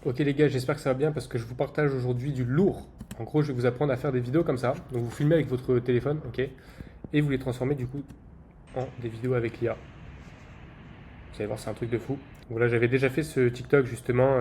Ok les gars, j'espère que ça va bien parce que je vous partage aujourd'hui du lourd. En gros, je vais vous apprendre à faire des vidéos comme ça. Donc vous filmez avec votre téléphone, ok, et vous les transformez du coup en des vidéos avec l'IA. Vous allez voir, c'est un truc de fou. Voilà, j'avais déjà fait ce TikTok justement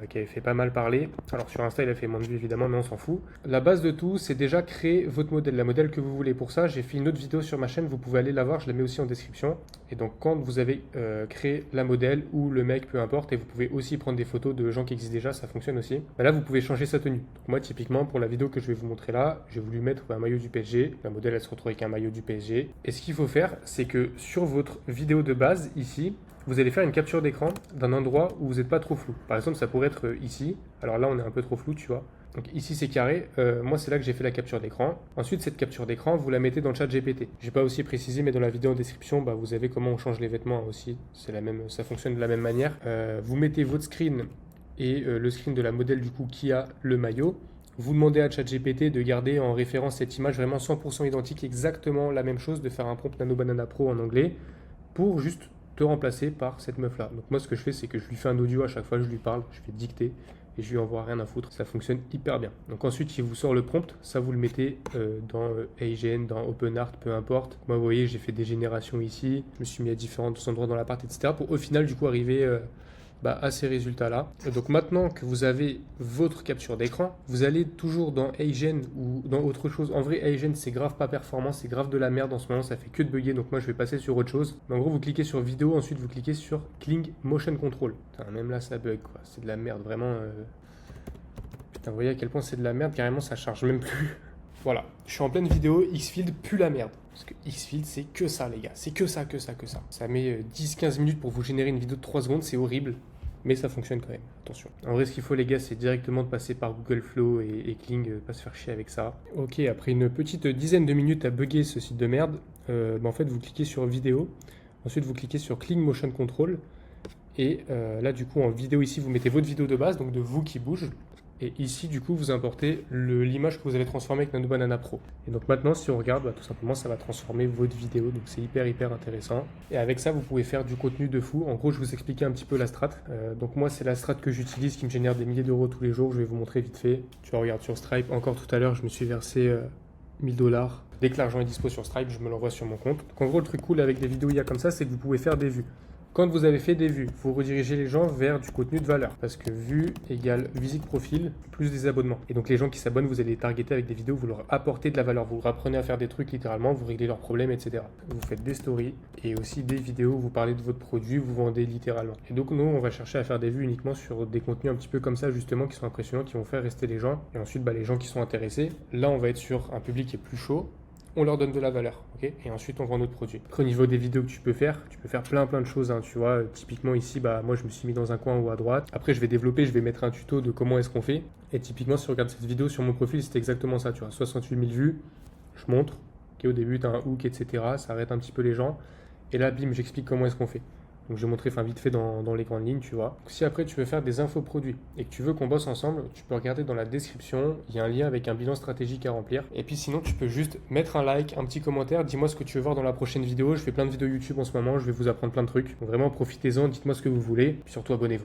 qui avait fait pas mal parler. Alors sur Insta, il a fait moins de vues évidemment, mais on s'en fout. La base de tout, c'est déjà créer votre modèle, la modèle que vous voulez. Pour ça, j'ai fait une autre vidéo sur ma chaîne, vous pouvez aller la voir, je la mets aussi en description. Et donc quand vous avez créé la modèle ou le mec, peu importe, et vous pouvez aussi prendre des photos de gens qui existent déjà, ça fonctionne aussi. Bah là, vous pouvez changer sa tenue. Donc moi, typiquement, pour la vidéo que je vais vous montrer là, j'ai voulu mettre un maillot du PSG. La modèle, elle se retrouve avec un maillot du PSG. Et ce qu'il faut faire, c'est que sur votre vidéo de base, ici, vous allez faire une capture d'écran d'un endroit où vous n'êtes pas trop flou. Par exemple, ça pourrait être ici. Alors là, on est un peu trop flou, tu vois. Donc ici, c'est carré. Moi, c'est là que j'ai fait la capture d'écran. Ensuite, cette capture d'écran, vous la mettez dans le chat GPT. J'ai pas aussi précisé, mais dans la vidéo en description, bah, vous avez comment on change les vêtements aussi. C'est la même, ça fonctionne de la même manière. Vous mettez votre screen et le screen de la modèle du coup qui a le maillot. Vous demandez à ChatGPT de garder en référence cette image vraiment 100% identique, exactement la même chose, de faire un prompt Nano Banana Pro en anglais pour juste te remplacer par cette meuf là. Donc moi ce que je fais c'est que je lui fais un audio à chaque fois, je lui parle, je fais dicter et je lui envoie rien à foutre. Ça fonctionne hyper bien. Donc ensuite il vous sort le prompt, ça vous le mettez dans HeyGen, dans OpenArt, peu importe. Moi vous voyez j'ai fait des générations ici, je me suis mis à différents endroits dans l'appart, etc. pour au final du coup arriver à ces résultats-là. Donc maintenant que vous avez votre capture d'écran, vous allez toujours dans HeyGen ou dans autre chose. En vrai, HeyGen, c'est grave pas performant, c'est grave de la merde en ce moment, ça fait que de bugger, donc moi je vais passer sur autre chose. Mais en gros, vous cliquez sur vidéo, ensuite vous cliquez sur Kling Motion Control. Putain, même là ça bug, quoi. C'est de la merde, vraiment. Putain, vous voyez à quel point c'est de la merde, carrément ça charge même plus. Voilà, je suis en pleine vidéo, Xfield pue la merde. Parce que Xfield, c'est que ça, les gars. C'est que ça, que ça, que ça. Ça met 10-15 minutes pour vous générer une vidéo de 3 secondes, c'est horrible. Mais ça fonctionne quand même, attention. En vrai, ce qu'il faut, les gars, c'est directement de passer par Google Flow et Kling, pas se faire chier avec ça. Ok, après une petite dizaine de minutes à bugger ce site de merde, en fait, vous cliquez sur vidéo. Ensuite, vous cliquez sur Kling Motion Control. Et là, du coup, en vidéo, ici, vous mettez votre vidéo de base, donc de vous qui bouge. Et ici, du coup, vous importez l'image que vous avez transformée avec Nano Banana Pro. Et donc maintenant, si on regarde, tout simplement, ça va transformer votre vidéo. Donc c'est hyper intéressant. Et avec ça, vous pouvez faire du contenu de fou. En gros, je vous expliquais un petit peu la strat. Donc moi, c'est la strat que j'utilise qui me génère des milliers d'euros tous les jours. Je vais vous montrer vite fait. Tu vois, regarde sur Stripe. Encore tout à l'heure, je me suis versé 1000 $. Dès que l'argent est dispo sur Stripe, je me l'envoie sur mon compte. Donc en gros, le truc cool avec des vidéos IA comme ça, c'est que vous pouvez faire des vues. Quand vous avez fait des vues, vous redirigez les gens vers du contenu de valeur. Parce que vue égale visite profil plus des abonnements. Et donc les gens qui s'abonnent, vous allez les targeter avec des vidéos, vous leur apportez de la valeur. Vous leur apprenez à faire des trucs littéralement, vous réglez leurs problèmes, etc. Vous faites des stories et aussi des vidéos où vous parlez de votre produit, vous vendez littéralement. Et donc nous, on va chercher à faire des vues uniquement sur des contenus un petit peu comme ça, justement, qui sont impressionnants, qui vont faire rester les gens. Et ensuite, les gens qui sont intéressés, là, on va être sur un public qui est plus chaud. On leur donne de la valeur, ok. Et ensuite on vend notre produit. Après, au niveau des vidéos que tu peux faire plein de choses, hein, tu vois. Typiquement ici, moi je me suis mis dans un coin ou à droite. Après je vais développer, je vais mettre un tuto de comment est-ce qu'on fait. Et typiquement si tu regardes cette vidéo sur mon profil, c'est exactement ça, tu vois. 68 000 vues, je montre, ok, au début tu as un hook, etc. Ça arrête un petit peu les gens. Et là, bim, j'explique comment est-ce qu'on fait. Donc je vais montrer vite fait dans les grandes lignes, tu vois. Donc, si après tu veux faire des infoproduits et que tu veux qu'on bosse ensemble, tu peux regarder dans la description, il y a un lien avec un bilan stratégique à remplir. Et puis sinon, tu peux juste mettre un like, un petit commentaire, dis-moi ce que tu veux voir dans la prochaine vidéo. Je fais plein de vidéos YouTube en ce moment, je vais vous apprendre plein de trucs. Donc vraiment, profitez-en, dites-moi ce que vous voulez, puis surtout abonnez-vous.